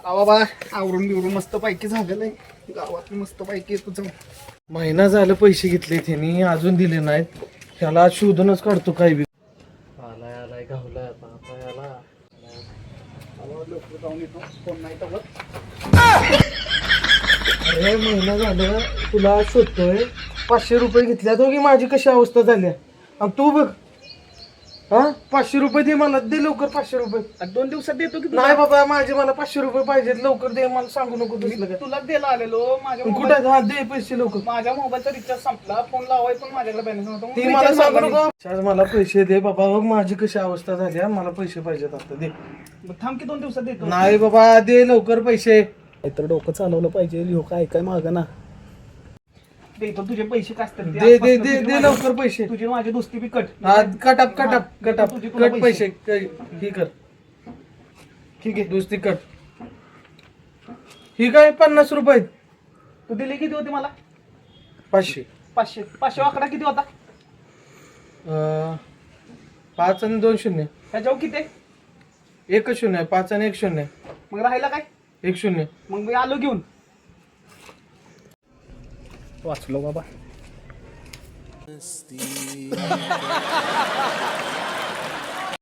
बाबा आवरून बिवरून मस्त पैकी झालेलं आहे गावात मस्त पैकी येतो जाऊन. महिना झालं पैसे घेतले त्यांनी अजून दिले नाहीत. ह्याला शोधूनच काढतो काय बी. आलाय आलाय गावलाय आता याला लवकर जाऊन येतो कोण नाही तर. अरे महिना झालं तुला शोधतोय. 500 रुपये घेतल्या तो की माझी कशी अवस्था झाली आणि तू बघ. हा 500 रुपये दे मला. दे लवकर 500 रुपये. 2 दिवसात देतो की नाही बाबा माझे मला 500 रुपये पाहिजेत. लवकर दे मला सांगू नको दुसरं काय. तुला द्यायला आलेलो माझ्या कुठे हा दे पैसे लवकर. माझ्या मोबाईलचा रिचार्ज संपला. फोन लावाय पण माझ्याकडे बॅलन्स नव्हता. ती मला सांगू नको. आज मला पैसे दे बाबा. बघ माझी कशी अवस्था झाली. मला पैसे पाहिजेत आता दे. थांब की 2 दिवसात देतो. नाही बाबा दे लवकर पैसे. तर डोकं चालवलं पाहिजे. लोक ऐकाय माग ना. देतो तुझे पैसे काय असतात दे दे दे दे लवकर पैसे. तुझी माझी दोस्ती बी कट. कटअप कटअप कटअप तुझे कट पैसे. ही कर ठीक आहे दुसरी कट. ही काय 50 रुपये. तू दिले किती होते मला? 500. 500 आकडा किती होता? 5 आणि 2 शून्य. त्याच्यावर किती? 1 शून्य. 5 आणि 1 शून्य. मग राहिला काय? 1 शून्य. मग मी आलो घेऊन. वाचलो बाबा.